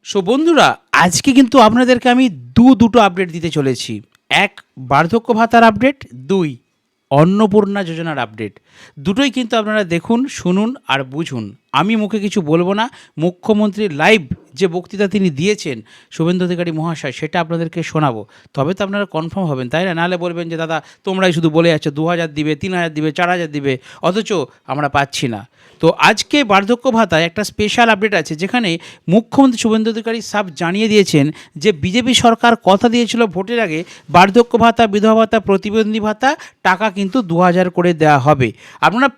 বন্ধুরা, আজকে কিন্তু আপনাদেরকে আমি দুটো আপডেট দিতে চলেছি। এক, বার্ধক্য ভাতার আপডেট। দুই, অন্নপূর্ণা যোজনার আপডেট। দুটোই কিন্তু আপনারা দেখুন, শুনুন আর বুঝুন। আমি মুখে কিছু বলবো না। মুখ্যমন্ত্রীর লাইভ যে বক্তৃতা তিনি দিয়েছেন শুভেন্দু অধিকারী মহাশয়, সেটা আপনাদেরকে শোনাবো। তবে তো আপনারা কনফার্ম হবেন, তাই না? নাহলে বলবেন যে দাদা তোমরাই শুধু বলে যাচ্ছ 2000 দিবে, 3000 দিবে, 4000 দিবে, অথচ আমরা পাচ্ছি না। তো আজকে বার্ধক্য ভাতায় একটা স্পেশাল আপডেট আছে, যেখানে মুখ্যমন্ত্রী শুভেন্দু অধিকারী সাহেব জানিয়ে দিয়েছেন যে বিজেপি সরকার কথা দিয়েছিল ভোটের আগে বার্ধক্য ভাতা, বিধবা ভাতা, প্রতিবন্ধী ভাতা টাকা কিন্তু 2000 করে দেওয়া হবে। আপনারা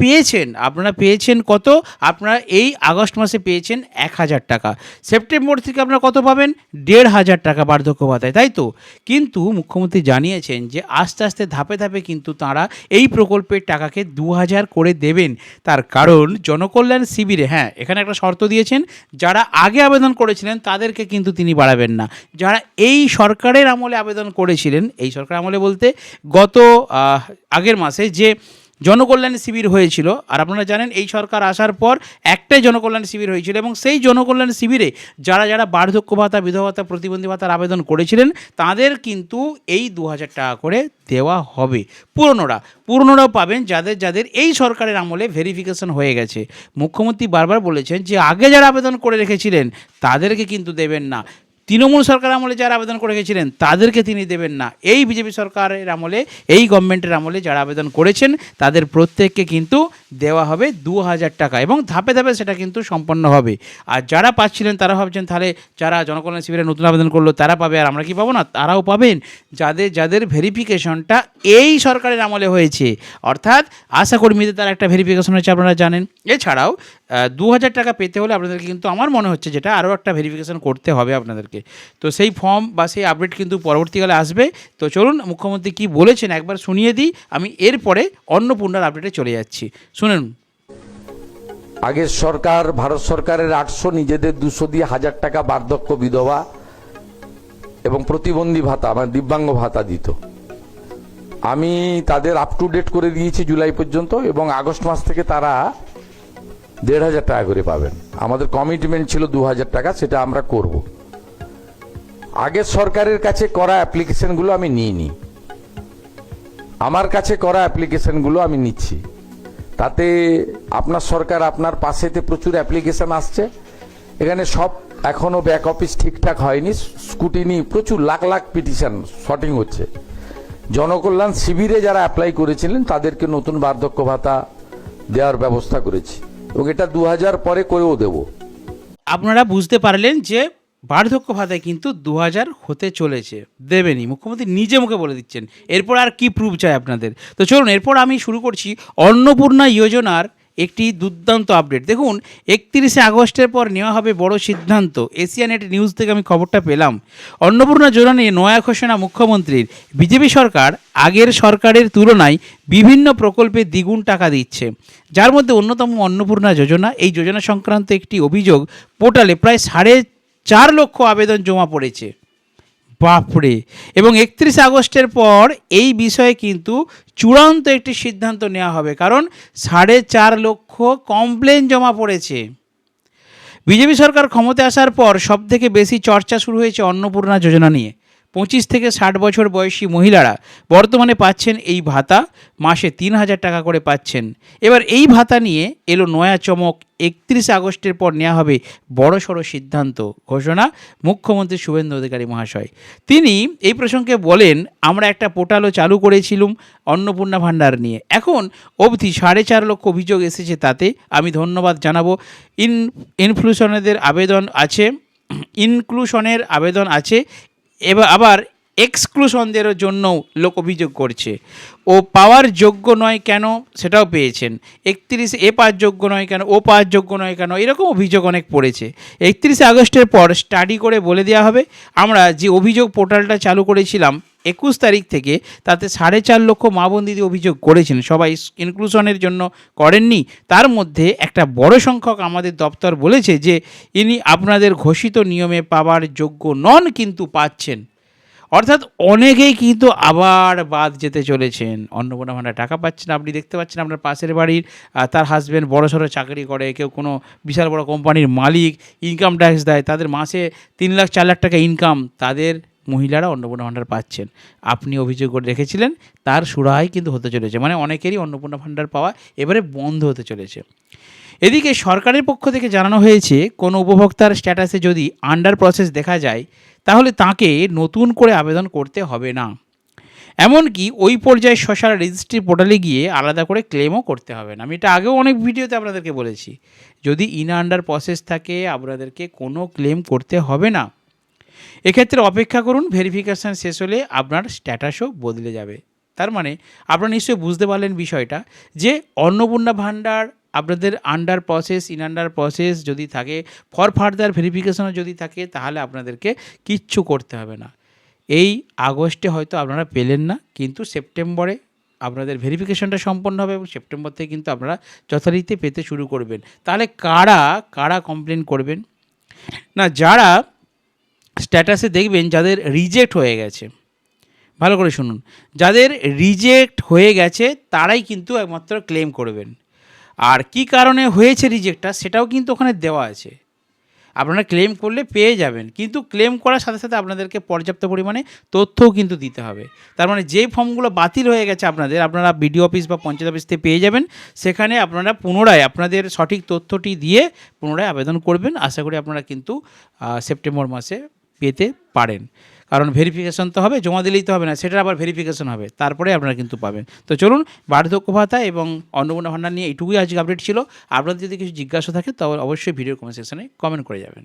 পেয়েছেন কত? আপনারা এই আগস্ট মাসে পেয়েছেন 1000 টাকা। সেপ্টেম্বর থেকে আপনারা কত পাবেন? 1500 টাকা বার্ধক্য ভাতায়, তাই তো? কিন্তু মুখ্যমন্ত্রী জানিয়েছেন যে আস্তে আস্তে ধাপে ধাপে কিন্তু তাঁরা এই প্রকল্পের টাকাকে 2000 করে দেবেন। তার কারণ জনকল্যাণ শিবিরে, হ্যাঁ, এখানে একটা শর্ত দিয়েছেন, যারা আগে আবেদন করেছিলেন তাদেরকে কিন্তু তিনি বাড়াবেন না। যারা এই সরকারের আমলে আবেদন করেছিলেন, এই সরকার আমলে বলতে গত আগের মাসে যে জনকল্যাণ শিবির হয়েছিল, আর আপনারা জানেন এই সরকার আসার পর একটাই জনকল্যাণ শিবির হয়েছিল, এবং সেই জনকল্যাণ শিবিরে যারা যারা বার্ধক্য ভাতা, বিধবা ভাতা, প্রতিবন্ধী ভাতার আবেদন করেছিলেন তাদের কিন্তু এই 2000 টাকা করে দেওয়া হবে। পুরনোরাও পাবেন, যাদের যাদের এই সরকারের আমলে ভেরিফিকেশন হয়ে গেছে। মুখ্যমন্ত্রী বারবার বলেছেন যে আগে যারা আবেদন করে রেখেছিলেন তাদেরকে কিন্তু দেবেন না। তৃণমূল সরকার আমলে যারা আবেদন করে গেছিলেন তাদেরকে তিনি দেবেন না। এই বিজেপি সরকারের আমলে, এই গভর্নমেন্টের আমলে যারা আবেদন করেছেন তাদের প্রত্যেককে কিন্তু দেওয়া হবে 2000 টাকা, এবং ধাপে ধাপে সেটা কিন্তু সম্পন্ন হবে। আর যারা পাচ্ছিলেন তারা ভাবছেন তাহলে যারা জনকল্যাণ শিবিরে নতুন আবেদন করলো তারা পাবে, আর আমরা কি পাবো না? তারাও পাবেন, যাদের যাদের ভেরিফিকেশনটা এই সরকারের আমলে হয়েছে। অর্থাৎ আশাকর্মীদের তার একটা ভেরিফিকেশন হয়েছে, আপনারা জানেন। এছাড়াও 2000 টাকা পেতে হলে আপনাদেরকে কিন্তু, আমার মনে হচ্ছে যেটা, আরও একটা ভেরিফিকেশন করতে হবে আপনাদেরকে। তো সেই ফর্ম বা সেই আপডেট কিন্তু পরবর্তীকালে আসবে। তো চলুন মুখ্যমন্ত্রী কি বলেছেন একবার শুনিয়ে দিই, আমি এরপরে অন্নপূর্ণার আপডেটে চলে যাচ্ছি, শুনুন। আগের সরকার, ভারত সরকারের 800, নিজেদের 200 দিয়ে 1000 টাকা বার্ধক্য, বিধবা এবং প্রতিবন্ধী ভাতা, মানে দিব্যাঙ্গ ভাতা দিত। আমি তাদের আপ টু ডেট করে দিয়েছি জুলাই পর্যন্ত, এবং আগস্ট মাস থেকে তারা 1500 টাকা করে পাবেন। আমাদের কমিটমেন্ট ছিল 2000 টাকা, সেটা আমরা করব। আগের সরকারের কাছে করা অ্যাপ্লিকেশনগুলো আমি নিইনি, আমার কাছে করা অ্যাপ্লিকেশনগুলো আমি নিচ্ছি। তাতে আপনার সরকার, আপনার পাশেতে প্রচুর অ্যাপ্লিকেশন আসছে। এখানে সব এখনো ব্যাক অফিস ঠিকঠাক হয়নি, স্কুটিনি, প্রচুর লাখ লাখ পিটিশন শর্টিং হচ্ছে। জনকল্যাণ শিবিরে যারা অ্যাপ্লাই করেছিলেন তাদেরকে নতুন বার্ধক্য ভাতা দেওয়ার ব্যবস্থা করেছি, এবং এটা 2000 পরে করেও দেব। আপনারা বুঝতে পারলেন যে বার্ধক্য ভাতায় কিন্তু 2000 হতে চলেছে, দেবেনই। মুখ্যমন্ত্রী নিজে মুখে বলে দিচ্ছেন। এরপর আর কি প্রুফ চাই আপনাদের? তো চলুন, এরপর আমি শুরু করছি অন্নপূর্ণা যোজনার একটি দুর্দান্ত আপডেট। দেখুন, 31শে আগস্টের পর নেওয়া হবে বড় সিদ্ধান্ত। এশিয়ানেট নিউজ থেকে আমি খবরটা পেলাম। অন্নপূর্ণা যোজনা নিয়ে নয়া ঘোষণা মুখ্যমন্ত্রীর। বিজেপি সরকার আগের সরকারের তুলনায় বিভিন্ন প্রকল্পে দ্বিগুণ টাকা দিচ্ছে, যার মধ্যে অন্যতম অন্নপূর্ণা যোজনা। এই যোজনা সংক্রান্ত একটি অভিযোগ পোর্টালে প্রায় 4.5 লক্ষ আবেদন জমা পড়েছে। বাপরে! এবং 31 আগস্টের পর এই বিষয়ে কিন্তু চূড়ান্ত একটি সিদ্ধান্ত নেওয়া হবে, কারণ 4.5 লক্ষ কমপ্লেন জমা পড়েছে। বিজেপি সরকার ক্ষমতায় আসার পর সবথেকে বেশি চর্চা শুরু হয়েছে অন্নপূর্ণা যোজনা নিয়ে। 25 থেকে 60 বছর বয়সী মহিলারা বর্তমানে পাচ্ছেন এই ভাতা, মাসে 3000 টাকা করে পাচ্ছেন। এবার এই ভাতা নিয়ে এলো নয়া চমক। 31 আগস্টের পর নেওয়া হবে বড়সড় সিদ্ধান্ত, ঘোষণা মুখ্যমন্ত্রী শুভেন্দু অধিকারী মহাশয়। তিনি এই প্রসঙ্গে বলেন, আমরা একটা পোর্টালও চালু করেছিলাম অন্নপূর্ণা ভাণ্ডার নিয়ে। এখন অবধি 4.5 লক্ষ অভিযোগ এসেছে, তাতে আমি ধন্যবাদ জানাবো। ইনক্লুশনের আবেদন আছে, এবার আবার এক্সক্লুশনদেরও জন্য লোক অভিযোগ করছে। ও পাওয়ার যোগ্য নয় কেন, সেটাও পেয়েছেন। 31 এ পাওয়ার যোগ্য নয় কেন, ও পাওয়ার যোগ্য নয় কেন, এরকম অভিযোগ অনেক পড়েছে। 31 আগস্টের পর স্টাডি করে বলে দেওয়া হবে। আমরা যে অভিযোগ পোর্টালটা চালু করেছিলাম 21 তারিখ থেকে, তাতে 4.5 লক্ষ মা বোন দিদি অভিযোগ করেছেন। সবাই ইনক্লুশনের জন্য করেননি। তার মধ্যে একটা বড় সংখ্যক আমাদের দপ্তর বলেছে যে ইনি আপনাদের ঘোষিত নিয়মে পাওয়ার যোগ্য নন, কিন্তু পাচ্ছেন। অর্থাৎ অনেকেই কিন্তু আবার বাদ যেতে চলেছেন, অন্নপূর্ণা ভাণ্ডার টাকা পাচ্ছেন। আপনি দেখতে পাচ্ছেন আপনার পাশের বাড়ির তার হাজব্যান্ড বড়সড় চাকরি করে, কেউ কোনো বিশাল বড় কোম্পানির মালিক, ইনকাম ট্যাক্স দেয়, তাদের মাসে 3 লাখ 4 লাখ টাকা ইনকাম, তাদের মহিলারা অন্নপূর্ণা ভাণ্ডার পাচ্ছেন। আপনি অভিযোগ করে রেখেছিলেন, তার সুরাহাই কিন্তু হতে চলেছে, মানে অনেকেরই অন্নপূর্ণা ভাণ্ডার পাওয়া এবারে বন্ধ হতে চলেছে। এদিকে সরকারের পক্ষ থেকে জানানো হয়েছে, কোনো উপভোক্তার স্ট্যাটাসে যদি আন্ডার প্রসেস দেখা যায় তাহলে তাকে নতুন করে আবেদন করতে হবে না। এমনকি ওই পর্যায়ে সোশ্যাল রেজিস্ট্রি পোর্টালে গিয়ে আলাদা করে ক্লেমও করতে হবে না। আমি এটা আগেও অনেক ভিডিওতে আপনাদেরকে বলেছি, যদি ইন আন্ডার প্রসেস থাকে আপনাদেরকে কোনো ক্লেম করতে হবে না। এক্ষেত্রে অপেক্ষা করুন, ভেরিফিকেশান শেষ হলে আপনার স্ট্যাটাসও বদলে যাবে। তার মানে আপনারা নিশ্চয়ই বুঝতে পারলেন বিষয়টা, যে অন্নপূর্ণা ভাণ্ডার আপনাদের under process, in under process যদি থাকে, ফর ফার্দার ভেরিফিকেশনও যদি থাকে, তাহলে আপনাদেরকে কিচ্ছু করতে হবে না। এই আগস্টে হয়তো আপনারা পেলেন না, কিন্তু সেপ্টেম্বরে আপনাদের ভেরিফিকেশনটা সম্পন্ন হবে এবং সেপ্টেম্বর থেকে কিন্তু আপনারা যথারীতি পেতে শুরু করবেন। তাহলে কারা কারা কমপ্লেন করবেন না? যারা স্ট্যাটাসে দেখবেন যাদের রিজেক্ট হয়ে গেছে, ভালো করে শুনুন, যাদের রিজেক্ট হয়ে গেছে তারাই কিন্তু একমাত্র ক্লেম করবেন। আর কি কারণে হয়েছে রিজেক্টটা সেটাও কিন্তু ওখানে দেওয়া আছে, আপনারা ক্লেম করলে পেয়ে যাবেন। কিন্তু ক্লেম করার সাথে সাথে আপনাদেরকে পর্যাপ্ত পরিমাণে তথ্যও কিন্তু দিতে হবে। তার মানে যে ফর্মগুলো বাতিল হয়ে গেছে আপনারা বিডিও অফিস বা পঞ্চায়েত অফিস থেকে পেয়ে যাবেন, সেখানে আপনারা পুনরায় আপনাদের সঠিক তথ্যটি দিয়ে পুনরায় আবেদন করবেন। আশা করি আপনারা কিন্তু সেপ্টেম্বর মাসে পেতে পারেন। কারণ ভেরিফিকেশন তো হবে, জমা দিলেই তো হবে না, সেটার আবার ভেরিফিকেশন হবে, তারপরে আপনারা কিন্তু পাবেন। তো চলুন, বার্ধক্য ভাতা এবং অন্নপূর্ণা ভাণ্ডার নিয়ে এইটুকুই আজকে আপডেট ছিল। আপনাদের যদি কিছু জিজ্ঞাসা থাকে তাহলে অবশ্যই ভিডিও কমেন্ট সেকশনে কমেন্ট করে যাবেন।